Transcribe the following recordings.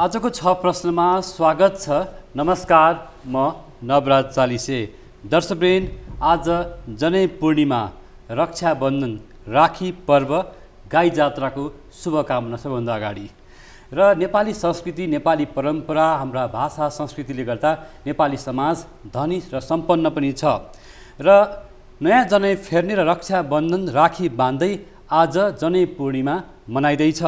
आजको 6 प्रश्नमा स्वागत छ। नमस्कार, म नवराज चालिसे। दर्शकवृन्द, आज जनै पूर्णिमा, रक्षाबन्धन, राखी पर्व, गाई जात्राको शुभकामना सबभन्दा अगाडि। र नेपाली संस्कृति, नेपाली परम्परा, हाम्रा भाषा संस्कृतिले गर्दा नेपाली समाज धनी र सम्पन्न पनि छ। र नयाँ जनै फेर्ने र रक्षाबन्धन, राखी बाँध्दै आज जनै पूर्णिमा मनाइँदैछ।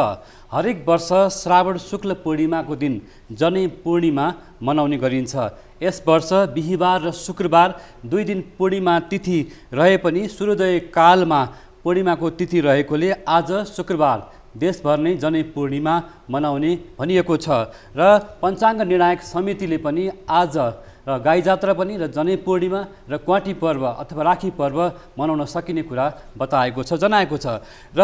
हरेक वर्ष श्रावण शुक्ल पूर्णिमाको दिन जनै पूर्णिमा मनाउने गरिन्छ। यस वर्ष बिहिबार र शुक्रबार 2 दिन पूर्णिमा तिथि रहे पनि सूर्योदय कालमा पूर्णिमाको तिथि रहेकोले आज शुक्रबार देशभर नै जनै पूर्णिमा मनाउने भनिएको छ। र पञ्चाङ्ग निर्णायक समितिले पनि आज र गाई जात्रा पनि र जनै पूर्णिमा र क्वाटी पर्व अथवा राखी पर्व मनाउन सकिने कुरा बताएको छ, जनाएको छ। र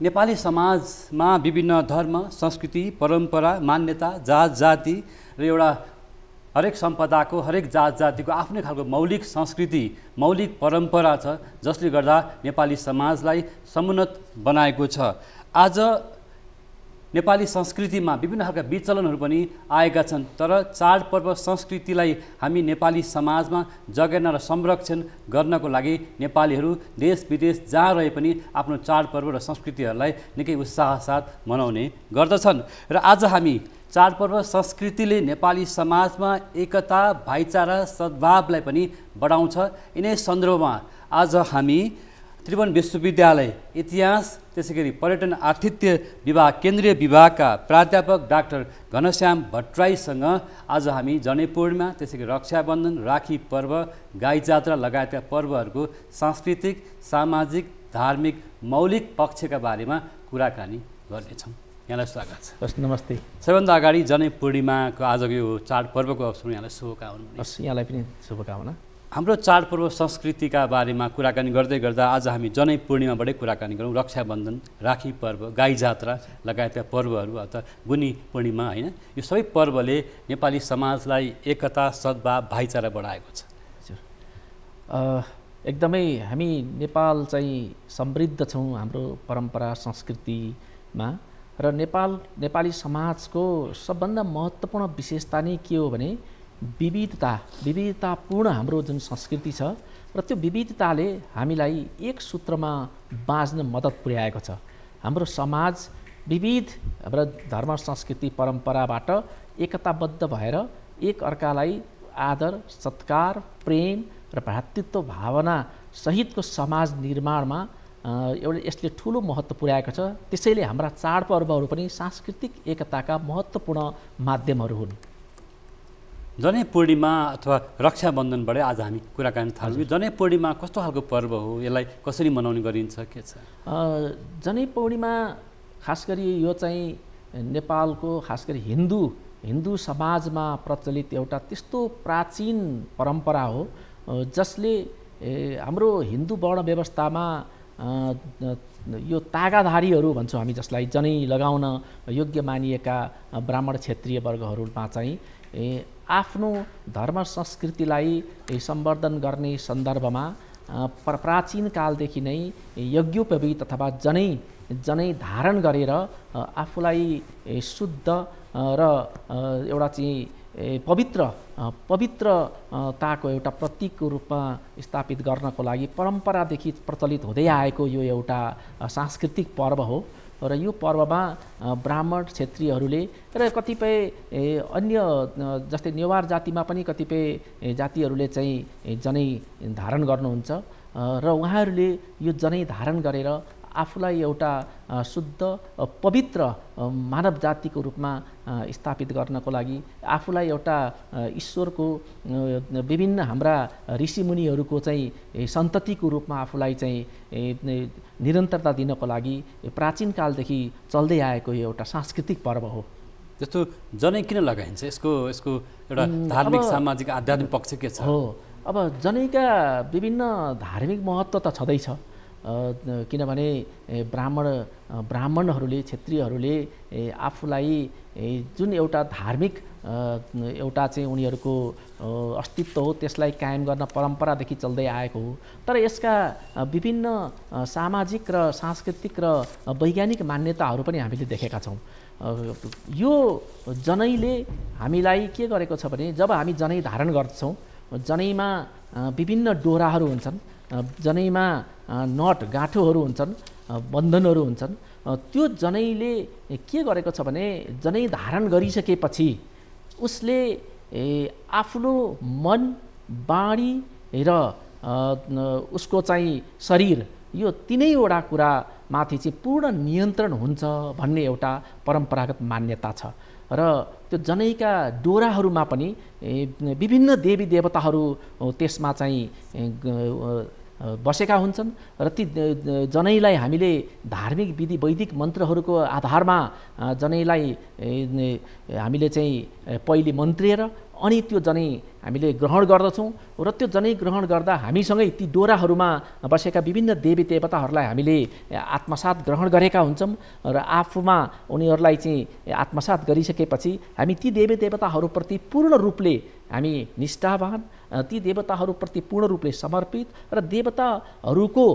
नेपाली समाजमा विभिन्न धर्म, संस्कृति, परम्परा, मान्यता, जात जाति र एउटा हरेक सम्पदाको, हरेक जात जातिको आफ्नै खालको मौलिक संस्कृति, मौलिक परम्परा छ, जसले गर्दा नेपाली समाजलाई समुन्नत बनाएको छ। आज नेपाली संस्कृतिमा विभिन्न खालका विचलनहरू पनि आएका छन्, तर चाडपर्व संस्कृतिलाई हामी नेपाली समाजमा जगेर्ना र संरक्षण गर्नको लागि नेपालीहरू देश विदेश जहाँ रहे पनि आफ्नो चाडपर्व र संस्कृतिहरूलाई निकै उत्साह साथ मनाउने गर्दछन्। र आज हामी चाडपर्व संस्कृतिले नेपाली समाजमा एकता, भाइचारा, सद्भावलाई पनि बढाउँछ। यिनै सन्दर्भमा आज हामी त्रिभुवन विश्वविद्यालय इतिहास, त्यसैगरी पर्यटन आतिथ्य विभाग केन्द्रीय विभागका प्राध्यापक डाक्टर घनश्याम भट्टराईसँग आज हामी जनै पूर्णिमा, त्यसैगरी रक्षाबन्धन, राखी पर्व, गाई जात्रा लगायतका पर्वहरूको सांस्कृतिक, सामाजिक, धार्मिक, मौलिक पक्षका बारेमा कुराकानी गर्नेछौँ। यहाँलाई स्वागत छ। हस्, नमस्ते। सबैभन्दा अगाडि जनै पूर्णिमाको आजको यो चाडपर्वको अवसरमा यहाँलाई शुभकामना। हस्, यहाँलाई पनि शुभकामना। हाम्रो चाडपर्व संस्कृतिका बारेमा कुराकानी गर्दै गर्दा आज हामी जनै पूर्णिमाबाटै कुराकानी गरौँ। रक्षाबन्धन, राखी पर्व, गाई जात्रा लगायतका पर्वहरू अथवा गुनी पूर्णिमा, होइन, यो सबै पर्वले नेपाली समाजलाई एकता, सद्भाव, भाइचारा बढाएको छ। एकदमै हामी नेपाल चाहिँ समृद्ध छौँ हाम्रो परम्परा संस्कृतिमा। र नेपाली समाजको सबभन्दा महत्त्वपूर्ण विशेषता नै के हो भने विविधतापूर्ण हाम्रो जुन संस्कृति छ र त्यो विविधताले हामीलाई एक सूत्रमा बाँच्न मद्दत पुर्याएको छ। हाम्रो समाज विविध हाम्रो धर्म, संस्कृति, परम्पराबाट एकताबद्ध भएर एक अर्कालाई आदर, सत्कार, प्रेम र भ्रातृत्व भावना सहितको समाज निर्माणमा एउटा यसले ठुलो महत्त्व पुर्याएको छ। त्यसैले हाम्रा चाडपर्वहरू पनि सांस्कृतिक एकताका महत्त्वपूर्ण माध्यमहरू हुन्। जनै पूर्णिमा अथवा रक्षाबन्धनबाटै आज हामी कुराकानी थाल्छौँ। यो जनै पूर्णिमा कस्तो खालको पर्व हो, यसलाई कसरी मनाउने गरिन्छ, के छ? जनै पूर्णिमा खास गरी यो चाहिँ नेपालको खास गरी हिन्दू समाजमा प्रचलित एउटा त्यस्तो प्राचीन परम्परा हो जसले हाम्रो हिन्दू वर्ण व्यवस्थामा यो तागाधारीहरू भन्छौँ हामी, जसलाई जनै लगाउन योग्य मानिएका ब्राह्मण क्षेत्रीय वर्गहरूमा चाहिँ आफ्नो धर्म संस्कृतिलाई सम्वर्धन गर्ने सन्दर्भमा प्राचीन कालदेखि नै यज्ञोपवीत अथवा जनै धारण गरेर आफूलाई शुद्ध र एउटा चाहिँ पवित्रताको एउटा प्रतीकको रूपमा स्थापित गर्नको लागि परम्परादेखि प्रचलित हुँदै आएको यो एउटा सांस्कृतिक पर्व हो। र यो पर्वमा ब्राह्मण क्षेत्रीहरूले र कतिपय अन्य जस्तै नेवार जातिमा पनि कतिपय जातिहरूले चाहिँ जनै धारण गर्नुहुन्छ र उहाँहरूले यो जनै धारण गरेर आफूलाई एउटा शुद्ध पवित्र मानव जातिको रूपमा स्थापित गर्नको लागि, आफूलाई एउटा ईश्वरको विभिन्न हाम्रा ऋषिमुनिहरूको चाहिँ सन्ततिको रूपमा आफूलाई चाहिँ निरन्तरता दिनको लागि प्राचीन कालदेखि चल्दै आएको यो एउटा सांस्कृतिक पर्व हो। जस्तो जनै किन लगाइन्छ? यसको एउटा धार्मिक, सामाजिक, आध्यात्मिक पक्ष के छ? हो, अब जनैका विभिन्न धार्मिक महत्त्व त छँदैछ, किनभने ब्राह्मणहरूले, क्षेत्रीहरूले आफूलाई जुन एउटा धार्मिक एउटा चाहिँ उनीहरूको अस्तित्व हो त्यसलाई कायम गर्न परम्परादेखि चल्दै आएको हो। तर यसका विभिन्न सामाजिक र सांस्कृतिक र वैज्ञानिक मान्यताहरू पनि हामीले देखेका छौँ। यो जनैले हामीलाई के गरेको छ भने जब हामी जनै धारण गर्छौँ, जनैमा विभिन्न डोराहरू हुन्छन्, जनैमा नट गाँठोहरू हुन्छन्, बन्धनहरू हुन्छन्। त्यो जनैले के गरेको छ भने जनै धारण गरिसकेपछि उसले आफ्नो मन, बाणी र उसको चाहिँ शरीर यो तीनैवटा कुरा माथि चाहिँ पूर्ण नियन्त्रण हुन्छ भन्ने एउटा परम्परागत मान्यता छ। र त्यो जनैका डोराहरूमा पनि विभिन्न देवी देवताहरू त्यसमा चाहिँ बसेका हुन्छन् र ती जनैलाई हामीले धार्मिक विधि वैदिक मन्त्रहरूको आधारमा जनैलाई हामीले चाहिँ पहिले मन्त्रिएर अनि त्यो जनै हामीले ग्रहण गर्दछौँ र त्यो जनै ग्रहण गर्दा हामीसँगै ती डोराहरूमा बसेका विभिन्न देवी देवताहरूलाई हामीले आत्मसात ग्रहण गरेका हुन्छौँ र आफूमा उनीहरूलाई चाहिँ आत्मसात गरिसकेपछि हामी ती देवी देवताहरूप्रति पूर्ण रूपले हामी निष्ठावान, ती देवताहरूप्रति पूर्ण रूपले समर्पित र देवताहरूको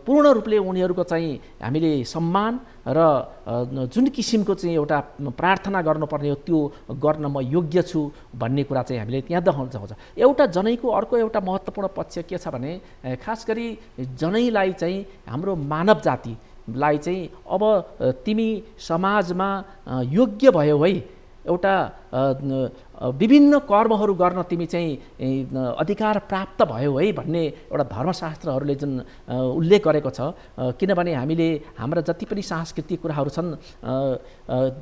पूर्ण रूपले उनीहरूको चाहिँ हामीले सम्मान र जुन किसिमको चाहिँ एउटा प्रार्थना गर्नुपर्ने हो त्यो गर्न म योग्य छु भन्ने कुरा चाहिँ हामीले त्यहाँ देखाउन सक्छ। एउटा जनैको अर्को एउटा महत्त्वपूर्ण पक्ष के छ भने खास गरी जनैलाई चाहिँ हाम्रो मानव जातिलाई चाहिँ अब तिमी समाजमा योग्य भयो है, एउटा विभिन्न कर्महरू गर्न तिमी चाहिँ अधिकार प्राप्त भयो है भन्ने एउटा धर्मशास्त्रहरूले जुन उल्लेख गरेको छ। किनभने हामीले हाम्रा जति पनि सांस्कृतिक कुराहरू छन्,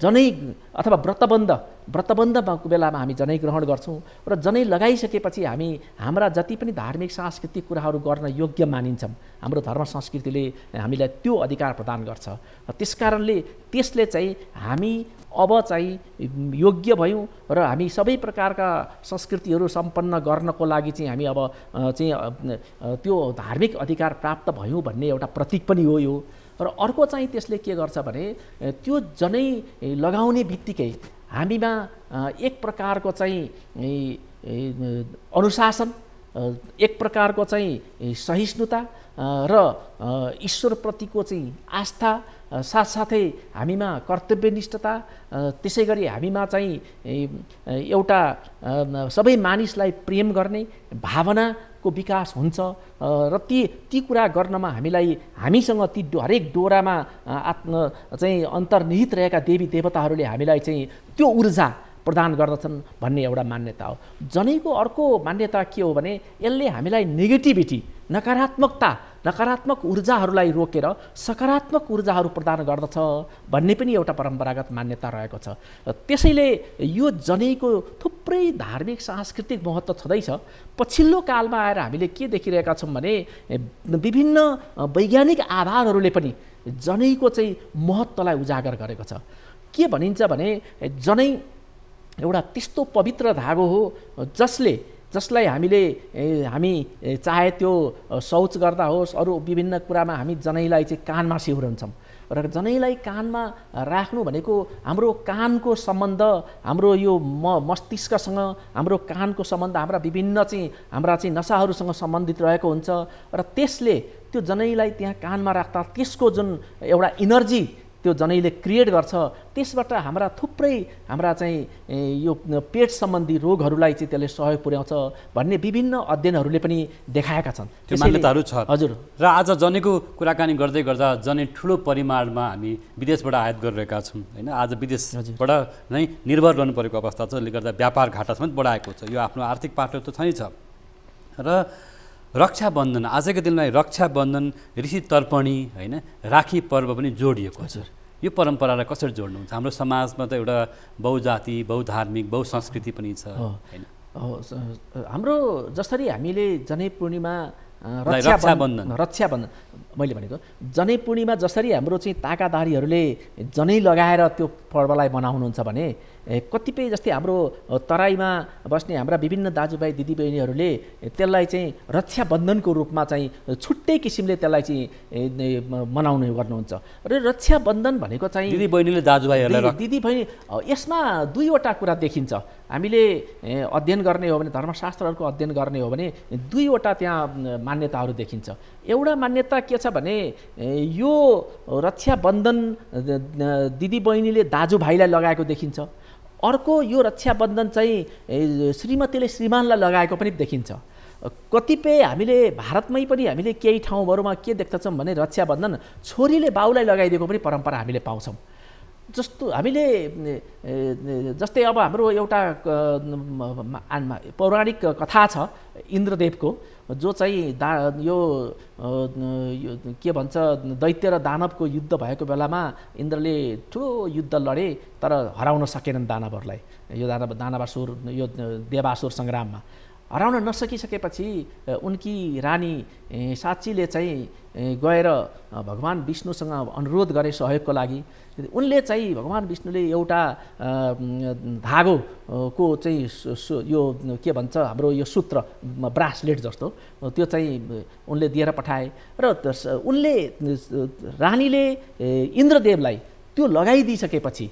जनै अथवा व्रतबन्धको बेलामा हामी जनै ग्रहण गर्छौँ र जनै लगाइसकेपछि हामी हाम्रा जति पनि धार्मिक सांस्कृतिक कुराहरू गर्न योग्य मानिन्छौँ। हाम्रो धर्म संस्कृतिले हामीलाई त्यो अधिकार प्रदान गर्छ। त्यसकारणले त्यसले चाहिँ हामी अब चाहिँ योग्य भयौँ र हामी सबै प्रकारका संस्कृतिहरू सम्पन्न गर्नको लागि चाहिँ हामी अब चाहिँ त्यो धार्मिक अधिकार प्राप्त भयौँ भन्ने एउटा प्रतीक पनि हो यो। र अर्को चाहिँ त्यसले के गर्छ भने त्यो जनै लगाउने बित्तिकै हामीमा एक प्रकारको चाहिँ अनुशासन, एक प्रकारको चाहिँ सहिष्णुता र ईश्वरप्रतिको चाहिँ आस्था, साथसाथै हामीमा कर्तव्यनिष्ठता, त्यसै गरी हामीमा चाहिँ एउटा सबै मानिसलाई प्रेम गर्ने भावनाको विकास हुन्छ र ती कुरा गर्नमा हामीसँग ती हरेक डोरामा चाहिँ अन्तर्निहित रहेका देवी देवताहरूले हामीलाई चाहिँ त्यो ऊर्जा प्रदान गर्दछन् भन्ने एउटा मान्यता हो। जनैको अर्को मान्यता के हो भने यसले हामीलाई नेगेटिभिटी, नकारात्मक ऊर्जाहरूलाई रोकेर सकारात्मक ऊर्जाहरू प्रदान गर्दछ भन्ने पनि एउटा परम्परागत मान्यता रहेको छ। त्यसैले यो जनैको थुप्रै धार्मिक सांस्कृतिक महत्त्व छँदैछ। पछिल्लो कालमा आएर हामीले के देखिरहेका छौँ भने विभिन्न वैज्ञानिक आधारहरूले पनि जनैको चाहिँ महत्त्वलाई उजागर गरेको छ। के भनिन्छ भने जनै एउटा त्यस्तो पवित्र धागो हो जसलाई हामी चाहे त्यो शौच गर्दा होस्, अरू विभिन्न कुरामा हामी जनैलाई चाहिँ कानमा सिउरन्छौँ र जनैलाई कानमा राख्नु भनेको हाम्रो कानको सम्बन्ध हाम्रो यो मस्तिष्कसँग, हाम्रो कानको सम्बन्ध हाम्रा चाहिँ नसाहरूसँग सम्बन्धित रहेको हुन्छ र त्यसले त्यो जनैलाई त्यहाँ कानमा राख्दा त्यसको जुन एउटा इनर्जी त्यो जनैले क्रिएट गर्छ, त्यसबाट हाम्रा चाहिँ यो पेट सम्बन्धी रोगहरूलाई चाहिँ त्यसले सहयोग पुर्याउँछ भन्ने विभिन्न अध्ययनहरूले पनि देखाएका छन्। त्यो मान्यताहरू छ। हजुर। र आज जनेको कुराकानी गर्दै गर्दा जनै ठुलो परिमाणमा हामी विदेशबाट आयात गरिरहेका छौँ होइन। आज विदेशबाट नै निर्भर रहनु परेको अवस्था छ, जसले गर्दा व्यापार घाटा समेत बढाएको छ। यो आफ्नो आर्थिक पाटो त छँदै छ। र रक्षाबन्धन, आजको दिनमा रक्षाबन्धन, ऋषि तर्पणी होइन, राखी पर्व पनि जोडिएको छ। यो परम्परालाई कसरी जोड्नुहुन्छ? हाम्रो समाजमा त एउटा बहुजाति, बहुधार्मिक, बहुसंस्कृति पनि छ होइन। हाम्रो जसरी हामीले जनै पूर्णिमा रक्षाबन्धन मैले भनेको जनै पूर्णिमा जसरी हाम्रो चाहिँ ताकादारीहरूले जनै लगाएर त्यो पर्वलाई मनाउनुहुन्छ भने कतिपय जस्तै हाम्रो तराईमा बस्ने हाम्रा विभिन्न दाजुभाइ दिदीबहिनीहरूले त्यसलाई चाहिँ रक्षाबन्धनको रूपमा चाहिँ छुट्टै किसिमले त्यसलाई चाहिँ मनाउने गर्नुहुन्छ। र रक्षाबन्धन भनेको चाहिँ दिदीबहिनीले दाजुभाइहरूलाई दिदीबहिनी यसमा दुईवटा कुरा देखिन्छ। हामीले अध्ययन गर्ने हो भने धर्मशास्त्रहरूको अध्ययन गर्ने हो भने दुईवटा त्यहाँ मान्यताहरू देखिन्छ। एउटा मान्यता के छ भने यो रक्षाबन्धन दिदीबहिनीले दाजुभाइलाई लगाएको देखिन्छ। अर्को यो रक्षाबन्धन चाहिँ श्रीमतीले श्रीमानलाई लगाएको पनि देखिन्छ। कतिपय हामीले भारतमै पनि हामीले केही ठाउँहरूमा के देख्दछौँ भने रक्षाबन्धन छोरीले बाउलाई लगाइदिएको पनि परम्परा हामीले पाउँछौँ। जस्तो हामीले जस्तै अब हाम्रो एउटा पौराणिक कथा छ इन्द्रदेवको, जो चाहिँ यो के भन्छ दैत्य र दानवको युद्ध भएको बेलामा इन्द्रले ठुलो युद्ध लडे तर हराउन सकेनन् दानवहरूलाई। यो दानवासुर यो देवासुर सङ्ग्राममा हराउन नसकिसकेपछि उनकी रानी साँच्चीले चाहिँ गएर भगवान विष्णुसँग अनुरोध गरे सहयोगको लागि। उनले चाहिँ भगवान विष्णुले एउटा धागोको चाहिँ यो के भन्छ हाम्रो यो सूत्र ब्रासलेट जस्तो त्यो चाहिँ उनले दिएर पठाए र उनले रानीले इन्द्रदेवलाई त्यो लगाइदिइसकेपछि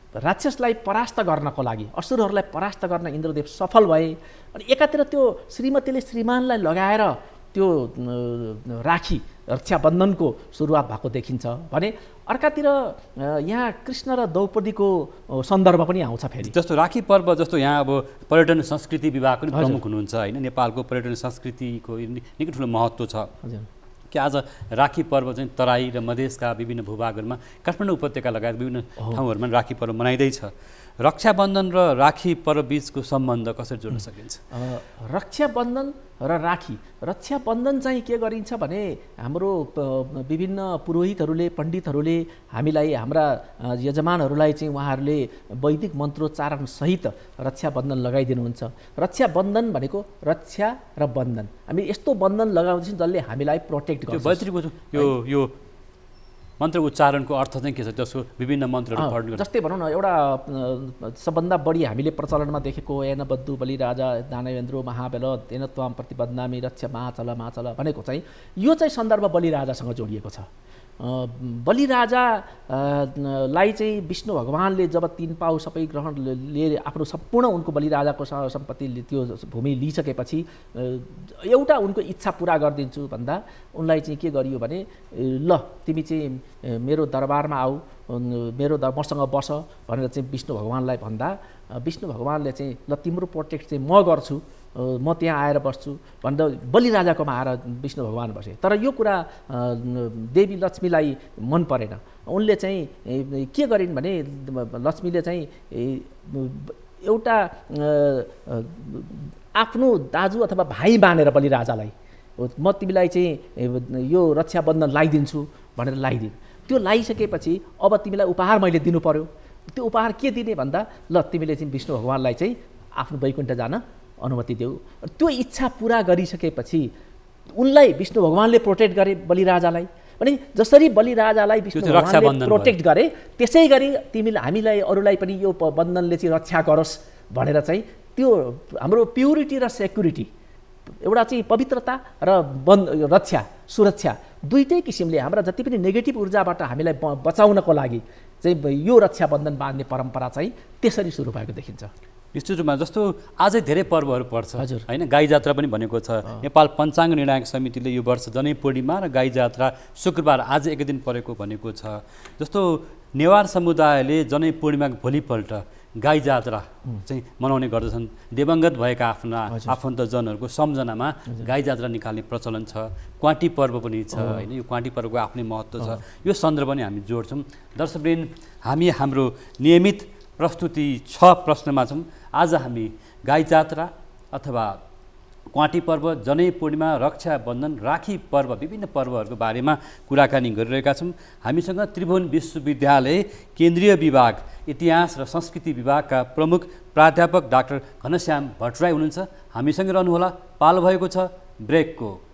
राक्षसलाई परास्त गर्नको लागि असुरहरूलाई परास्त गर्न इन्द्रदेव सफल भए। अनि एकातिर त्यो श्रीमतीले श्रीमानलाई लगाएर त्यो राखी रक्षाबन्धनको सुरुवात भएको देखिन्छ भने अर्कातिर यहाँ कृष्ण र द्रौपदीको सन्दर्भ पनि आउँछ फेरि। जस्तो राखी पर्व जस्तो यहाँ अब पर्यटन संस्कृति विभाग पनि प्रमुख हुनुहुन्छ होइन, नेपालको पर्यटन संस्कृतिको निकै ठुलो महत्त्व छ कि आज राखी पर्व चाहिँ तराई र मधेसका विभिन्न भूभागहरूमा काठमाडौँ उपत्यका लगायत विभिन्न ठाउँहरूमा राखी पर्व मनाइँदैछ। रक्षाबन्धन र राखी पर्व बीचको सम्बन्ध कसरी जोड्न सकिन्छ? रक्षाबन्धन र राखी, रक्षाबन्धन चाहिँ के गरिन्छ भने हाम्रो विभिन्न पुरोहितहरूले पण्डितहरूले हामीलाई हाम्रा यजमानहरूलाई चाहिँ उहाँहरूले वैदिक मन्त्रोच्चारण सहित रक्षाबन्धन लगाइदिनुहुन्छ। रक्षाबन्धन भनेको रक्षा र बन्धन, हामी यस्तो बन्धन लगाउँछौँ जसले हामीलाई प्रोटेक्ट गर्छ। यो मन्त्र उच्चारणको अर्थ चाहिँ के छ? जसको विभिन्न मन्त्रहरू पढ्नु, जस्तै भनौँ न एउटा सबभन्दा बढी हामीले प्रचलनमा देखेको एन बद्धु बलिराजा दानवेन्द्रो महाबल तेन त्वाम प्रतिबद्धामी रक्षा महाचल महाचल भनेको चाहिँ यो चाहिँ सन्दर्भ बलिराजासँग जोडिएको छ। बलिराजालाई चाहिँ विष्णु भगवानले जब 3 पाउ सबै ग्रहण लिएर आफ्नो सम्पूर्ण उनको बलिराजाको सम्पत्ति त्यो भूमि लिइसकेपछि एउटा उनको इच्छा पुरा गरिदिन्छु भन्दा उनलाई चाहिँ के गरियो भने ल तिमी चाहिँ मेरो दरबारमा आऊ, मसँग बस भनेर चाहिँ विष्णु भगवानलाई भन्दा विष्णु भगवानले चाहिँ ल तिम्रो प्रोटेक्ट चाहिँ म गर्छु, म त्यहाँ आएर बस्छु भन्दा बलिराजाकोमा आएर विष्णु भगवान बसे। तर यो कुरा देवी लक्ष्मीलाई मन परेन। उनले चाहिँ के गरिन् भने लक्ष्मीले चाहिँ एउटा आफ्नो दाजु अथवा भाइ मानेर बलिराजालाई म तिमीलाई चाहिँ यो रक्षाबन्धन लगाइदिन्छु भनेर लगाइदिन्। त्यो लगाइसकेपछि अब तिमीलाई उपहार मैले दिनु पर्यो। त्यो उपहार के दिने भन्दा ल तिमीले चाहिँ विष्णु भगवानलाई चाहिँ आफ्नो वैकुण्ठ जान अनुमति देऊ। त्यो इच्छा पुरा गरिसकेपछि उनलाई विष्णु भगवानले प्रोटेक्ट गरे बलिराजालाई। भने जसरी बलिराजालाई विष्णु भगवानले प्रोटेक्ट गरे त्यसै गरी तिमीले हामीलाई अरूलाई पनि यो बन्धनले चाहिँ रक्षा गरोस् भनेर चाहिँ त्यो हाम्रो प्युरिटी र सेक्युरिटी एउटा चाहिँ पवित्रता र रक्षा सुरक्षा दुईटै किसिमले हाम्रा जति पनि नेगेटिभ ऊर्जाबाट हामीलाई बचाउनको लागि चाहिँ यो रक्षाबन्धन बाँध्ने परम्परा चाहिँ त्यसरी सुरु भएको देखिन्छ। निश्चित रूपमा जस्तो आजै धेरै पर्वहरू पर्छ होइन, गाई जात्रा पनि भनेको छ। नेपाल पञ्चाङ्ग निर्णायक समितिले यो वर्ष जनै पूर्णिमा र गाई जात्रा शुक्रबार आज एक दिन परेको भनेको छ। जस्तो नेवार समुदायले जनै पूर्णिमाको भोलिपल्ट गाई जात्रा चाहिँ मनाउने गर्दछन्। दिवंगत भएका आफ्ना आफन्तजनहरूको सम्झनामा गाई जात्रा निकाल्ने प्रचलन छ। क्वाटी पर्व पनि छ होइन, यो क्वाटी पर्वको आफ्नै महत्त्व छ। यो सन्दर्भ पनि हामी जोड्छौँ। दर्शकवृन्द, हामी हाम्रो नियमित प्रस्तुति 6 प्रश्नमा छौँ। आज हामी गाई जात्रा अथवा क्वाटी पर्व, जनै पूर्णिमा, रक्षाबन्धन, राखी पर्व, विभिन्न पर्वहरूको बारेमा कुराकानी गरिरहेका छौँ। हामीसँग त्रिभुवन विश्वविद्यालय केन्द्रीय विभाग इतिहास र संस्कृति विभागका प्रमुख प्राध्यापक डाक्टर घनश्याम भट्टराई हुनुहुन्छ। हामीसँग रहनुहोला। पालो भएको छ ब्रेकको।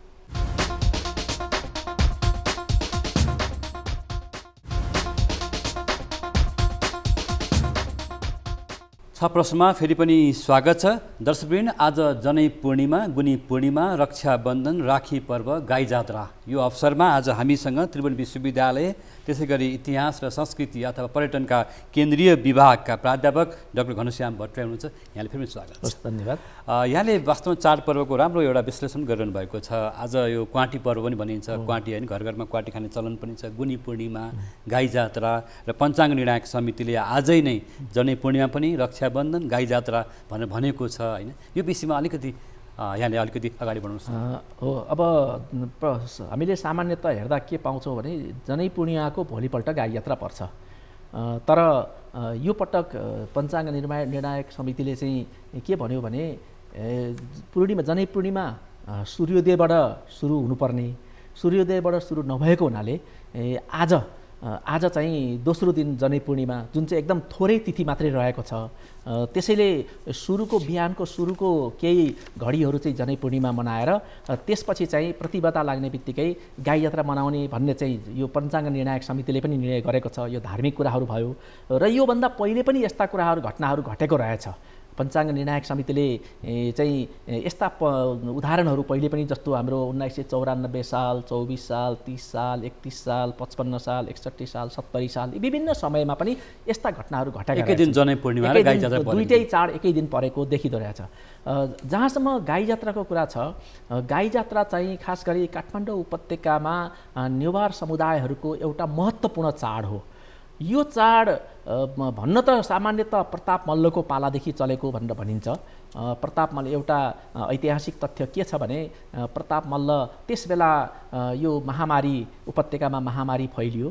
प्रश्नमा फेरि पनि स्वागत छ। दर्शकवृन्द, आज जनै पूर्णिमा, गुनी पूर्णिमा, रक्षाबन्धन, राखी पर्व, गाई जात्रा, यो अवसरमा आज हामीसँग त्रिभुवन विश्वविद्यालय त्यसै गरी इतिहास र संस्कृति अथवा पर्यटनका केन्द्रीय विभागका प्राध्यापक डाक्टर घनश्याम भट्टराई हुनुहुन्छ। यहाँले फेरि स्वागत छ। धन्यवाद। यहाँले वास्तवमा चाडपर्वको राम्रो एउटा विश्लेषण गरिरहनु भएको छ। आज यो क्वाँटी पर्व पनि भनिन्छ, क्वाँटी होइन, घर घरमा क्वाँटी खाने चलन पनि छ, गुनी पूर्णिमा, गाई जात्रा र पञ्चाङ्ग निर्णायक समितिले आजै नै जनै पूर्णिमा पनि, रक्षाबन्धन, गाई जात्रा भनेर भनेको छ होइन। यो विषयमा अलिकति यहाँले अलिकति अगाडि बढाउनुहोस्। हो, अब हामीले सामान्यतः हेर्दा के पाउँछौँ भने जनै पूर्णिमाको भोलिपल्ट गाई यात्रा पर्छ। तर यो पटक पञ्चाङ्ग निर्णायक समितिले चाहिँ के भन्यो भने पूर्णिमा जनै पूर्णिमा सूर्योदयबाट सुरु हुनुपर्ने, सूर्योदयबाट सुरु नभएको हुनाले आज चाहिँ दोस्रो दिन जनै पूर्णिमा, जुन चाहिँ एकदम थोरै तिथि मात्रै रहेको छ। त्यसैले बिहानको सुरुको केही घडीहरू चाहिँ जनै पूर्णिमा मनाएर त्यसपछि चाहिँ प्रतिबद्धता लाग्ने बित्तिकै गाई यात्रा मनाउने भन्ने चाहिँ यो पञ्चाङ्ग निर्णायक समितिले पनि निर्णय गरेको छ। यो धार्मिक कुराहरू भयो र योभन्दा पहिले पनि यस्ता घटनाहरू घटेको रहेछ। पञ्चाङ्ग निर्णायक समितिले चाहिँ यस्ता उदाहरणहरू पहिले पनि, जस्तो हाम्रो 1994 साल, 24 साल, 30 साल, 31 साल, 55 साल, 61 साल, 70 साल, विभिन्न समयमा पनि यस्ता घटनाहरू घटेका एकै दिन जनै पूर्णिमा र गाई जात्रा दुईटै चाड एकै दिन परेको देखिँदो रहेछ। जहाँसम्म गाई जात्राको कुरा छ, गाई जात्रा चाहिँ खास गरी काठमाडौँ उपत्यकामा नेवार समुदायहरूको एउटा महत्त्वपूर्ण चाड हो। यो चाड भन्न त सामान्यतः प्रताप मल्लको पालादेखि चलेको भनेर भनिन्छ। प्रताप मल्ल, एउटा ऐतिहासिक तथ्य के छ भने प्रताप मल्ल त्यसबेला यो महामारी, उपत्यकामा महामारी फैलियो।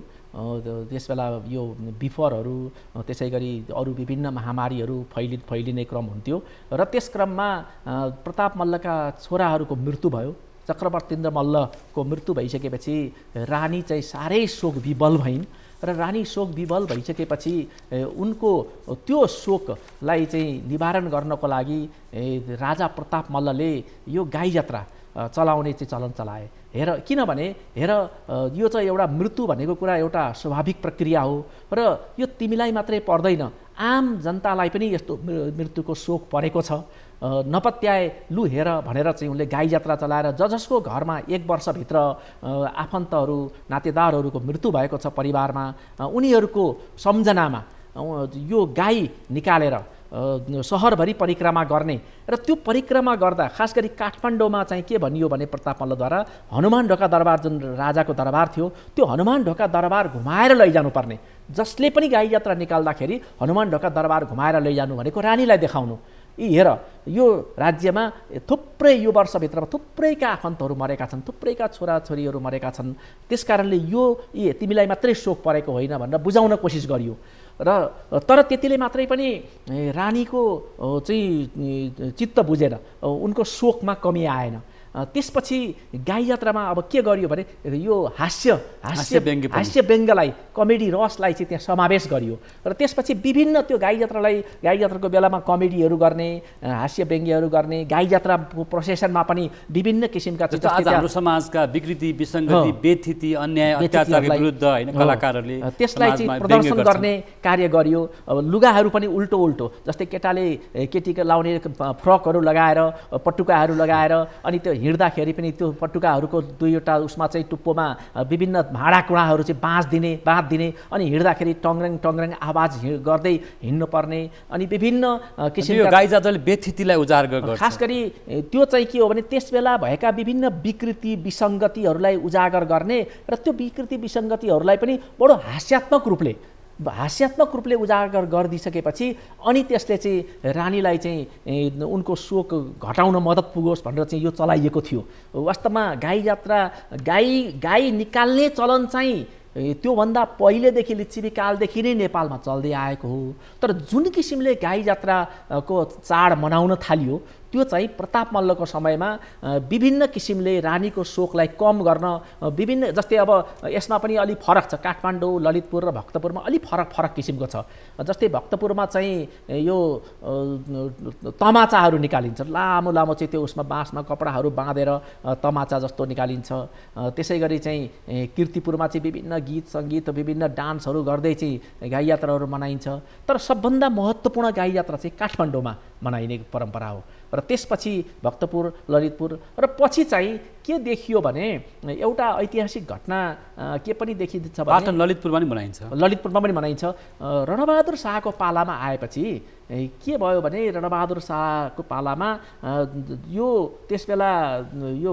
त्यसबेला यो बिफरहरू, त्यसै गरी अरू विभिन्न महामारीहरू फैलिने क्रम हुन्थ्यो र त्यस क्रममा प्रताप मल्लका छोराहरूको मृत्यु भयो। चक्रवर्तीन्द्र मल्लको मृत्यु भइसकेपछि रानी चाहिँ साह्रै शोक विवल भइन् र रानी शोक विवल भइसकेपछि उनको त्यो शोकलाई चाहिँ निवारण गर्नको लागि राजा प्रताप मल्लले यो गाई यात्रा चलाउने चाहिँ चलन चलाए। किनभने यो चाहिँ एउटा मृत्यु भनेको कुरा एउटा स्वाभाविक प्रक्रिया हो र यो तिमीलाई मात्रै पर्दैन, आम जनतालाई पनि यस्तो मृत्युको शोक परेको छ। नपत्याए लु हेर भनेर चाहिँ उनले गाई यात्रा चलाएर जसको घरमा 1 वर्षभित्र आफन्तहरू, नातेदारहरूको मृत्यु भएको छ परिवारमा, उनीहरूको सम्झनामा यो गाई निकालेर सहरभरि परिक्रमा गर्ने र त्यो परिक्रमा गर्दा खास गरी काठमाडौँमा चाहिँ के भनियो भने प्रताप मल्लद्वारा हनुमान ढोका दरबार, जुन राजाको दरबार थियो, त्यो हनुमान ढोका दरबार घुमाएर लैजानुपर्ने। जसले पनि गाई यात्रा निकाल्दाखेरि हनुमान ढोका दरबार घुमाएर लैजानु भनेको रानीलाई देखाउनु। हेर, यो राज्यमा थुप्रै, यो वर्षभित्रमा थुप्रैका आफन्तहरू मरेका छन्, थुप्रैका छोराछोरीहरू मरेका छन्, त्यसकारणले तिमीलाई मात्रै शोक परेको होइन भनेर बुझाउन कोसिस गरियो। तर त्यतिले मात्रै पनि रानीको चाहिँ चित्त बुझेन, उनको शोकमा कमी आएन। त्यसपछि गाई यात्रामा अब के गरियो भने यो हास्य व्यङ्ग्यलाई, कमेडी रसलाई चाहिँ त्यहाँ समावेश गरियो र त्यसपछि विभिन्न त्यो गाई यात्राको बेलामा कमेडीहरू गर्ने, हास्य व्यङ्ग्यहरू गर्ने, गाई यात्राको प्रोसेसनमा पनि विभिन्न किसिमका हाम्रो समाजका विकृति, विसङ्गति, बेथिति, अन्याय, अत्याचारको विरुद्ध हैन कलाकारहरूले त्यसलाई चाहिँ प्रदर्शन गर्ने कार्य गरियो। अब लुगाहरू पनि उल्टो, जस्तै केटाले केटीको लाउने फ्रकहरू लगाएर, पटुकाहरू लगाएर, अनि त्यो हिँड्दाखेरि पनि त्यो पटुकाहरूको दुईवटा उसमा चाहिँ टुप्पोमा विभिन्न भाँडाकुँडाहरू चाहिँ बाँध दिने अनि हिँड्दाखेरि टङ्ग्रङ आवाज गर्दै हिँड्नुपर्ने, अनि विभिन्न किसिमका गाई जात्राले बेथितिलाई उजागर गर्छ। खास गरी त्यो चाहिँ के हो भने त्यसबेला भएका विभिन्न विकृति, विसङ्गतिहरूलाई उजागर गर्ने र त्यो विकृति, विसङ्गतिहरूलाई पनि बडो हास्यात्मक रूपले उजागर गरिदिसकेपछि अनि त्यसले चाहिँ रानीलाई चाहिँ उनको शोक घटाउन मद्दत पुगोस् भनेर चाहिँ यो चलाइएको थियो। वास्तवमा गाई यात्रा, गाई निकाल्ने चलन चाहिँ त्योभन्दा पहिलेदेखि, लिच्छवी कालदेखि नै नेपालमा चल्दै आएको हो। तर जुन किसिमले गाई यात्राको चाड मनाउन थालियो त्यो चाहिँ प्रताप मल्लको समयमा विभिन्न किसिमले रानीको शोकलाई कम गर्न विभिन्न, जस्तै अब यसमा पनि अलि फरक छ। काठमाडौँ, ललितपुर र भक्तपुरमा अलि फरक किसिमको छ। जस्तै भक्तपुरमा चाहिँ यो तमाचाहरू निकालिन्छ, लामो चाहिँ त्यो उसमा बाँसमा कपडाहरू बाँधेर तमाचा जस्तो निकालिन्छ। त्यसै गरी चाहिँ कीर्तिपुरमा चाहिँ विभिन्न गीत सङ्गीत विभिन्न डान्सहरू गर्दै चाहिँ गाई यात्राहरू मनाइन्छ। तर सबभन्दा महत्त्वपूर्ण गाई यात्रा चाहिँ काठमाडौँमा मनाइने परम्परा हो। र त्यसपछि भक्तपुर, ललितपुर र पछि चाहिँ के देखियो भने एउटा ऐतिहासिक घटना के पनि देखिन्छ भने पाटन ललितपुरमा पनि मनाइन्छ। ललितपुरमा पनि मनाइन्छ। रणबहादुर शाहको पालामा आएपछि के भयो भने रणबहादुर शाहको पालामा यो त्यसबेला यो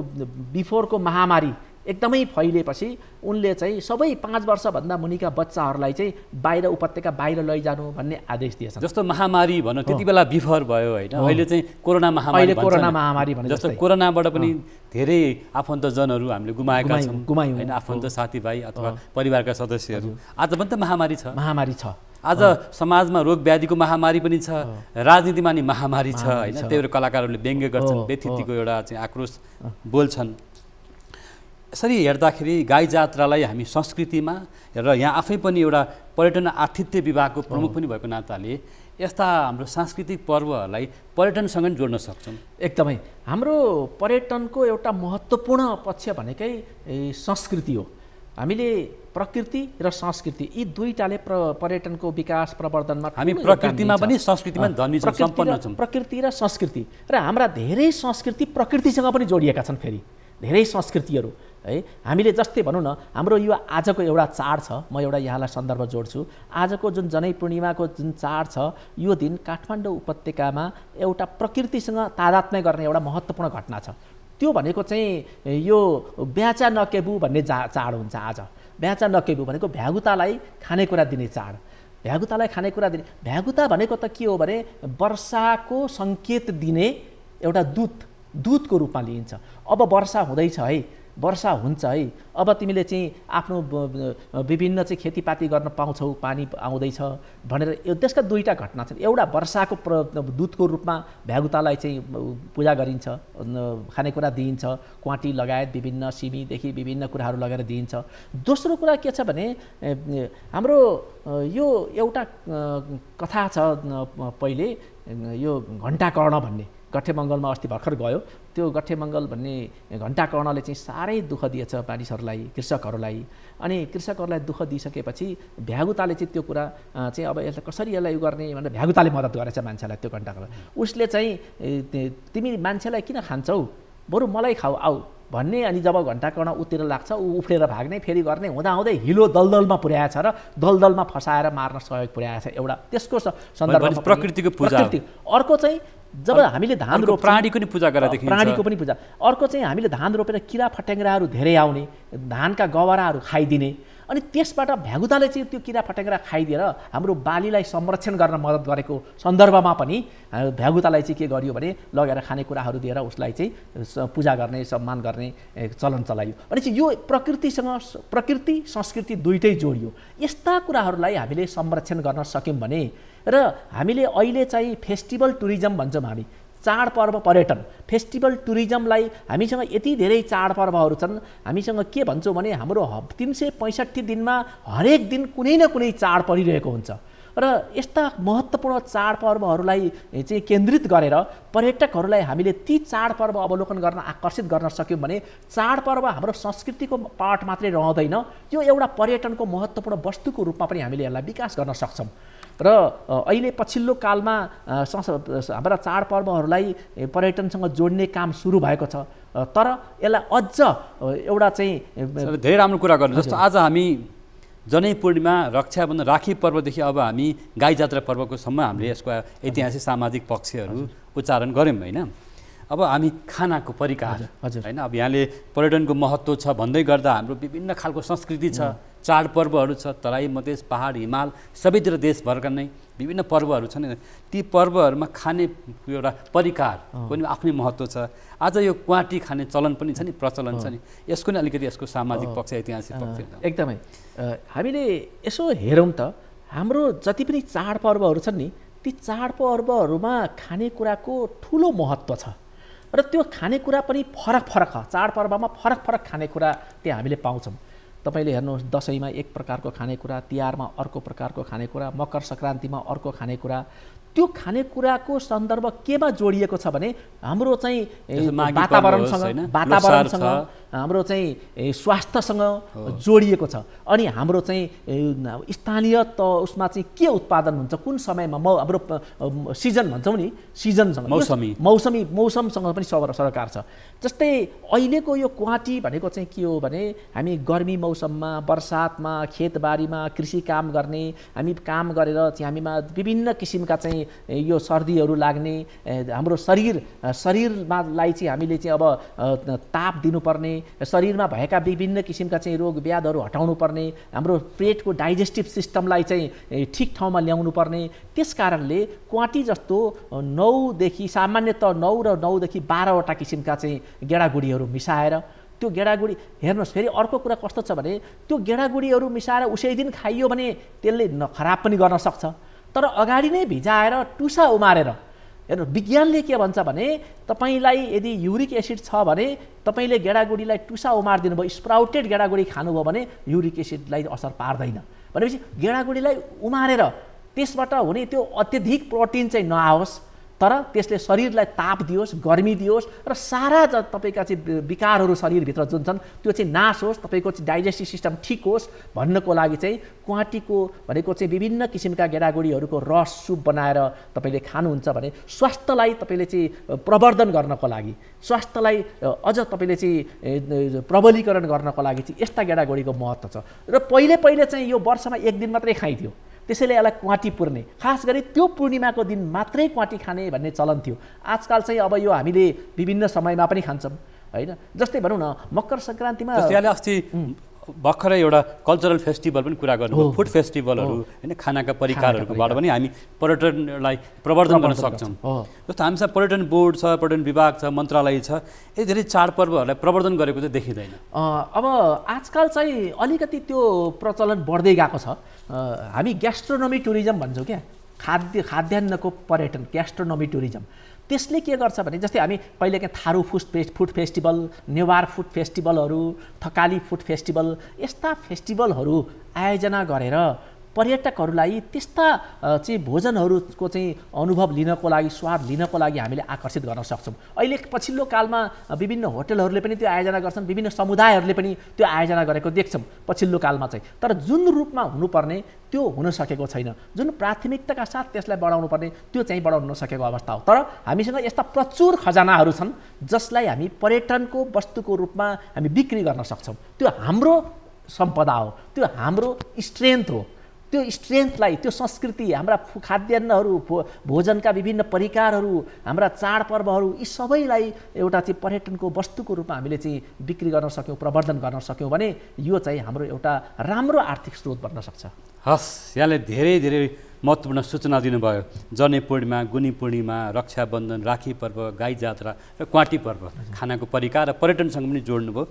बिफोरको महामारी एकदमै फैलिएपछि उनले चाहिँ सबै 5 वर्षभन्दा मुनिका बच्चाहरूलाई चाहिँ बाहिर उपत्यका बाहिर लैजानु भन्ने आदेश दिएछन्। जस्तो महामारी भनौँ त्यति बेला बिफोर भयो होइन, अहिले चाहिँ कोरोना महामारी भन्छ। कोरोना महामारी भने जस्तो कोरोनाबाट पनि धेरै आफन्तजनहरू हामीले गुमाएका छौँ गुमायौँ होइन, आफन्त साथीभाइ अथवा परिवारका सदस्यहरू। आज पनि त महामारी छ, महामारी छ। आज समाजमा रोग व्याधिको महामारी पनि छ, राजनीतिमा नि महामारी छ होइन। त्यही भएर कलाकारहरूले व्यङ्ग्य गर्छन्, व्यथितिको एउटा चाहिँ आक्रोश बोल्छन्। यसरी हेर्दाखेरि गाई जात्रालाई हामी संस्कृतिमा र यहाँ आफै पनि एउटा पर्यटन आतिथ्य विभागको प्रमुख पनि भएको नाताले यस्ता हाम्रो सांस्कृतिक पर्वहरूलाई पर्यटनसँग जोड्न सक्छौँ। एकदमै हाम्रो पर्यटनको एउटा महत्त्वपूर्ण पक्ष भनेकै संस्कृति हो। हामीले प्रकृति र संस्कृति यी दुईटाले पर्यटनको विकास प्रवर्धनमा हामी प्रकृतिमा पनि संस्कृतिमा धनी छौँ, सम्पन्न छौँ। प्रकृति र संस्कृति र हाम्रा धेरै संस्कृति प्रकृतिसँग पनि जोडिएका छन्। फेरि धेरै संस्कृतिहरू है हामीले जस्तै भनौँ न, हाम्रो यो आजको एउटा चाड छ, म एउटा यहाँलाई सन्दर्भ जोड्छु। आजको जुन जनै पूर्णिमाको जुन चाड छ, यो दिन काठमाडौँ उपत्यकामा एउटा प्रकृतिसँग तादात्म्य गर्ने एउटा महत्त्वपूर्ण घटना छ। त्यो भनेको चाहिँ यो ब्याचा नकेबु भन्ने चाड हुन्छ। आज ब्याचा नकेबु भनेको भ्यागुतालाई खानेकुरा दिने चाड। भ्यागुतालाई खानेकुरा दिने, भ्यागुता भनेको त के हो भने वर्षाको सङ्केत दिने एउटा दूतको रूपमा लिइन्छ। अब वर्षा हुँदैछ है, वर्षा हुन्छ है, अब तिमीले चाहिँ आफ्नो विभिन्न चाहिँ खेतीपाती गर्न पाउँछौ, पानी आउँदैछ भनेर त्यसका दुईटा घटना छन्। एउटा वर्षाको दूतको रूपमा भ्यागुतालाई चाहिँ पूजा गरिन्छ, खानेकुरा दिइन्छ, क्वाटी लगायत विभिन्न सिमीदेखि विभिन्न कुराहरू लगेर दिइन्छ। दोस्रो कुरा के छ भने हाम्रो यो एउटा कथा छ पहिले, यो घण्टाकर्ण भन्ने गठेमङ्गलमा अस्ति भर्खर गयो। त्यो गठेमङ्गल भन्ने घण्टाकर्णले चाहिँ साह्रै दुःख दिएछ मानिसहरूलाई, कृषकहरूलाई। अनि कृषकहरूलाई दुःख दिइसकेपछि भ्यागुताले चाहिँ त्यो कुरा चाहिँ अब यसलाई कसरी यसलाई गर्ने भनेर भ्यागुताले मद्दत गरेछ मान्छेलाई। त्यो घण्टाकर्ण उसले चाहिँ तिमी मान्छेलाई किन खान्छौ, बरु मलाई खाऊ आऊ भन्ने। अनि जब घण्टाकर्ण उतिर लाग्छ, ऊ उफ्रेर भाग्ने, फेरि गर्ने हुँदाहुँदै हिलो दलदलमा पुर्याएछ र दलदलमा फसाएर मार्न सहयोग पुर्याएछ। एउटा त्यसको सन्दर्भमा प्रकृतिको पूजा। अर्को चाहिँ जब हामीले धान रोप्छौँ, प्राणीको पनि पूजा गरेर देखिन्छ, प्राणीको पनि पूजा। अर्को चाहिँ हामीले धान रोपेर किरा फट्याङ्ग्राहरू धेरै आउने, धानका गवाराहरू खाइदिने, अनि त्यसबाट भ्यागुताले चाहिँ त्यो किरा फट्याङ्ग्रा खाइदिएर हाम्रो बालीलाई संरक्षण गर्न मद्दत गरेको सन्दर्भमा पनि भ्यागुतालाई चाहिँ के गरियो भने लगेर खानेकुराहरू दिएर उसलाई चाहिँ पूजा गर्ने, सम्मान गर्ने चलन चलाइयो। अनि चाहिँ यो प्रकृति संस्कृति दुइटै जोडियो। यस्ता कुराहरूलाई हामीले संरक्षण गर्न सक्यौँ भने, र हामीले अहिले चाहिँ फेस्टिभल टुरिज्म भन्छौँ हामी, चाडपर्व पर्यटन फेस्टिभल टुरिज्मलाई हामीसँग यति धेरै चाडपर्वहरू छन्। हामीसँग के भन्छौँ भने हाम्रो 365 दिनमा हरेक दिन कुनै न कुनै चाड परिरहेको हुन्छ। र यस्ता महत्त्वपूर्ण चाडपर्वहरूलाई चाहिँ केन्द्रित गरेर पर्यटकहरूलाई हामीले ती चाडपर्व अवलोकन गर्न आकर्षित गर्न सक्यौँ भने चाडपर्व हाम्रो संस्कृतिको पार्ट मात्रै रहँदैन, यो एउटा पर्यटनको महत्त्वपूर्ण वस्तुको रूपमा पनि हामीले यसलाई विकास गर्न सक्छौँ। र अहिले पछिल्लो कालमा हाम्रा चाडपर्वहरूलाई पर्यटनसँग जोड्ने काम सुरु भएको छ। तर यसलाई अझ एउटा चाहिँ धेरै राम्रो कुरा गर्नु। जस्तो आज हामी जनै पूर्णिमा, रक्षाबन्धन, राखी पर्वदेखि अब हामी गाई जात्रा पर्वको सम्म हामीले यसको ऐतिहासिक सामाजिक पक्षहरू उच्चारण गऱ्यौँ होइन। अब हामी खानाको परिकार होइन, अब यहाँले पर्यटनको महत्त्व छ भन्दै गर्दा हाम्रो विभिन्न खालको संस्कृति छ, चाडपर्वहरू छ, तराई मधेस पहाड हिमाल सबैतिर देशभरका नै विभिन्न पर्वहरू छन्। ती पर्वहरूमा खाने एउटा परिकार पनि आफ्नै महत्त्व छ। आज यो क्वाटी खाने चलन पनि छ नि, प्रचलन छ नि, यसको नि अलिकति यसको सामाजिक पक्ष, ऐतिहासिक पक्ष एकदमै हामीले यसो हेरौँ त हाम्रो जति पनि चाडपर्वहरू छन् नि, ती चाडपर्वहरूमा खानेकुराको ठुलो महत्त्व छ। र त्यो खानेकुरा पनि फरक छ। चाडपर्वमा फरक खानेकुरा त्यहाँ हामीले पाउँछौँ। तपाईँले हेर्नुहोस्, दसैँमा एक प्रकारको खानेकुरा, तिहारमा अर्को प्रकारको खानेकुरा, मकर सङ्क्रान्तिमा अर्को खानेकुरा, त्यो खानेकुराको सन्दर्भ केमा जोडिएको छ भने हाम्रो चाहिँ माघी वातावरणसँग हाम्रो चाहिँ स्वास्थ्यसँग जोडिएको छ। अनि हाम्रो चाहिँ स्थानीय उसमा चाहिँ के उत्पादन हुन्छ, कुन समयमा हाम्रो सिजन भन्छौँ नि, सिजनसँग मौसमसँग पनि सरकार छ। जस्तै अहिलेको यो क्वाटी भनेको चाहिँ के हो भने हामी गर्मी मौसममा, बर्सातमा, खेतबारीमा कृषि काम गर्ने, हामी काम गरेर चाहिँ हामीमा विभिन्न किसिमका चाहिँ यो सर्दीहरू लाग्ने, हाम्रो शरीरलाई चाहिँ हामीले चाहिँ अब ताप दिनुपर्ने, शरीरमा भएका विभिन्न किसिमका चाहिँ रोग व्याधहरू हटाउनु पर्ने, हाम्रो पेटको डाइजेस्टिभ सिस्टमलाई चाहिँ ठिक ठाउँमा ल्याउनु पर्ने। त्यस कारणले क्वाटी जस्तो 9 सामान्यतः 9 र 9 देखि 12वटा किसिमका चाहिँ गेडागुडीहरू मिसाएर, त्यो गेडागुडी हेर्नुहोस्, फेरि अर्को कुरा कस्तो छ भने त्यो गेडागुडीहरू मिसाएर उसै दिन खाइयो भने त्यसले खराब पनि गर्न सक्छ। तर अगाडि नै भिजाएर टुसा उमारेर, हेर्नु विज्ञानले के भन्छ भने तपाईलाई यदि युरिक एसिड छ भने तपाईले गेडागुडीलाई टुसा उमारिदिनु भयो, स्प्राउटेड गेडागुडी खानुभयो भने युरिक एसिडलाई असर पार्दैन। भनेपछि गेडागुडीलाई उमारेर त्यसबाट हुने त्यो अत्यधिक प्रोटिन चाहिँ नआओस्, तर त्यसले शरीरलाई ताप दियोस्, गर्मी दियोस् र सारा तपाईका चाहिँ विकारहरू शरीरभित्र जुन छन् त्यो चाहिँ नाश होस्, तपाईको चाहिँ डाइजेस्टिभ सिस्टम ठिक होस् भन्नको लागि चाहिँ क्वाटीको भनेको चाहिँ विभिन्न किसिमका गेडागुडीहरूको रस सुप बनाएर तपाईले खानुहुन्छ भने स्वास्थ्यलाई तपाईले चाहिँ प्रवर्धन गर्नको लागि, स्वास्थ्यलाई अझ तपाईले चाहिँ प्रबलीकरण गर्नको लागि चाहिँ यस्ता गेडागुडीको महत्त्व छ। र पहिले चाहिँ यो वर्षमा 1 दिन मात्रै खाइन्थ्यो, त्यसैले यसलाई क्वाटी पुर्ने, खास गरी त्यो पूर्णिमाको दिन मात्रै क्वाटी खाने भन्ने चलन थियो। आजकल चाहिँ अब यो हामीले विभिन्न समयमा पनि खान्छौँ हैन। जस्तै भनौँ न मकर सङ्क्रान्तिमा अस्ति भर्खरै एउटा कल्चरल फेस्टिभल पनि कुरा गर्नुभयो, फुड फेस्टिभलहरू होइन, खानाका परिकारहरूबाट पनि हामी पर्यटनलाई प्रवर्धन गर्न सक्छौँ। जस्तो हामीसँग पर्यटन बोर्ड छ, पर्यटन विभाग छ, मन्त्रालय छ, यी धेरै चाडपर्वहरूलाई प्रवर्धन गरेको चाहिँ देखिँदैन। अब आजकल चाहिँ अलिकति त्यो प्रचलन बढ्दै गएको छ। हामी ग्यास्ट्रोनोमी टुरिज्म भन्छौँ क्या, खाद्यान्नको पर्यटन, ग्यास्ट्रोनोमी टुरिज्म। त्यसले के गर्छ भने जस्तै हामी पहिले के Tharu food festival, Newar food फेस्टिभलहरू, थकाली फुड फेस्टिभल, यस्ता फेस्टिभलहरू आयोजना गरेर पर्यटकहरूलाई त्यस्ता चाहिँ भोजनहरूको चाहिँ अनुभव लिनको लागि, स्वाद लिनको लागि हामीले आकर्षित गर्न सक्छौँ। अहिले पछिल्लो कालमा विभिन्न होटलहरूले पनि त्यो आयोजना गर्छन्, विभिन्न समुदायहरूले पनि त्यो आयोजना गरेको देख्छौँ पछिल्लो कालमा चाहिँ। तर जुन रूपमा हुनुपर्ने त्यो हुन सकेको छैन, जुन प्राथमिकताका साथ त्यसलाई बढाउनु पर्ने त्यो चाहिँ बढाउन नसकेको अवस्था हो। तर हामीसँग यस्ता प्रचुर खजानाहरू छन् जसलाई हामी पर्यटनको वस्तुको रूपमा हामी बिक्री गर्न सक्छौँ। त्यो हाम्रो सम्पदा हो, त्यो हाम्रो स्ट्रेन्थ हो। त्यो स्ट्रेन्थलाई, त्यो संस्कृति, हाम्रा खाद्यान्नहरू, भोजनका विभिन्न परिकारहरू, हाम्रा चाडपर्वहरू, यी सबैलाई एउटा चाहिँ पर्यटनको वस्तुको रूपमा हामीले चाहिँ बिक्री गर्न सक्यौँ, प्रवर्धन गर्न सक्यौँ भने यो चाहिँ हाम्रो एउटा राम्रो आर्थिक स्रोत बन्न सक्छ। हस्, यहाँले धेरै धेरै महत्त्वपूर्ण सूचना दिनुभयो। जनै पूर्णिमा, गुनी पूर्णिमा, रक्षाबन्धन, राखी पर्व, गाई जात्रा र क्वाटी पर्व, खानाको परिकार र पर्यटनसँग पनि जोड्नुभयो।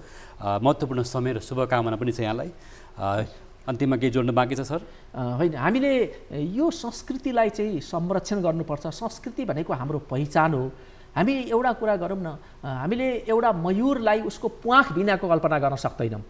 महत्त्वपूर्ण समय र शुभकामना पनि छ यहाँलाई। अन्तिममा केही जोड्नु बाँकी छ सर? होइन, हामीले यो संस्कृतिलाई चाहिँ संरक्षण गर्नुपर्छ। संस्कृति भनेको हाम्रो पहिचान हो। हामी एउटा कुरा गरौँ न, हामीले एउटा मयूरलाई उसको प्वाँख बिनाको कल्पना गर्न सक्दैनौँ।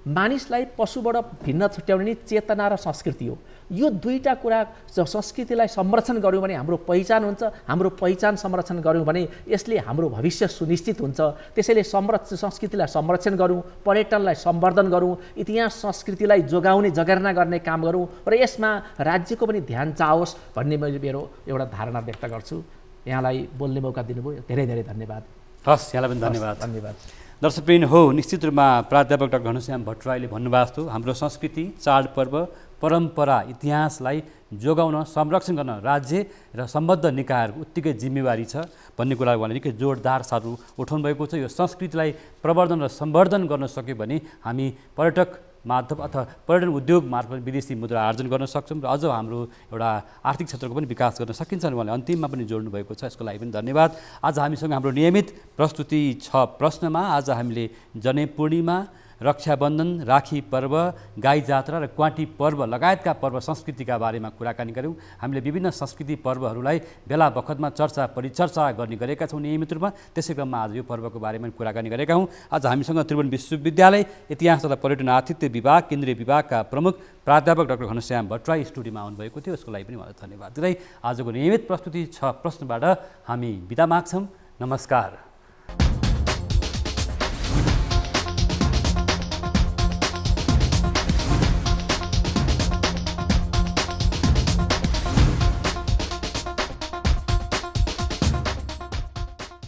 मानिसलाई पशुबाट भिन्न छुट्याउने नि चेतना र संस्कृति हो। यो दुईटा कुरा संस्कृतिलाई संरक्षण गऱ्यौँ भने हाम्रो पहिचान हुन्छ, हाम्रो पहिचान संरक्षण गऱ्यौँ भने यसले हाम्रो भविष्य सुनिश्चित हुन्छ। त्यसैले संस्कृतिलाई संरक्षण गरौँ, पर्यटनलाई सम्वर्धन गरौँ, इतिहास संस्कृतिलाई जोगाउने जगेर्ना गर्ने काम गरौँ र यसमा राज्यको पनि ध्यान चाहोस् भन्ने मैले मेरो एउटा धारणा व्यक्त गर्छु। यहाँलाई बोल्ने मौका दिनुभयो, धेरै धेरै धन्यवाद। हस्, यहाँलाई पनि धन्यवाद। धन्यवाद। दर्शकवृन्द, हो निश्चित रूपमा प्राध्यापक डाक्टर घनश्याम भट्टराईले भन्नुभएको थियो हाम्रो संस्कृति, चाडपर्व, परम्परा, इतिहासलाई जोगाउन, संरक्षण गर्न राज्य र सम्बद्ध निकायहरूको उत्तिकै जिम्मेवारी छ भन्ने कुरा उहाँले निकै जोडदार साथमा उठाउनु भएको छ। यो संस्कृतिलाई प्रवर्धन र सम्वर्धन गर्न सक्यो भने हामी पर्यटक माध्यम अथवा पर्यटन उद्योग मार्फत विदेशी मुद्रा आर्जन गर्न सक्छौँ र अझ हाम्रो एउटा आर्थिक क्षेत्रको पनि विकास गर्न सकिन्छ भने उहाँले अन्तिममा पनि जोड्नु भएको छ। यसको लागि पनि धन्यवाद। आज हामीसँग हाम्रो नियमित प्रस्तुति छ प्रश्नमा आज हामीले जनै पूर्णिमा रक्षाबन्धन, राखी पर्व, गाई जात्रा र क्वाटी पर्व लगायतका पर्व संस्कृतिका बारेमा कुराकानी गऱ्यौँ। हामीले विभिन्न संस्कृति पर्वहरूलाई बेला बखतमा चर्चा परिचर्चा गर्ने गरेका छौँ नियमित रूपमा। त्यसै क्रममा आज यो पर्वको बारेमा कुराकानी गरेका हौँ। आज हामीसँग त्रिभुवन विश्वविद्यालय इतिहास तथा पर्यटन आतिथ्य विभाग केन्द्रीय विभागका प्रमुख प्राध्यापक डाक्टर घनश्याम भट्टराई स्टुडियोमा आउनुभएको थियो। यसको लागि पनि उहाँलाई धन्यवाद दिँदै आजको नियमित प्रस्तुति 6 प्रश्नबाट हामी बिदा माग्छौँ। नमस्कार।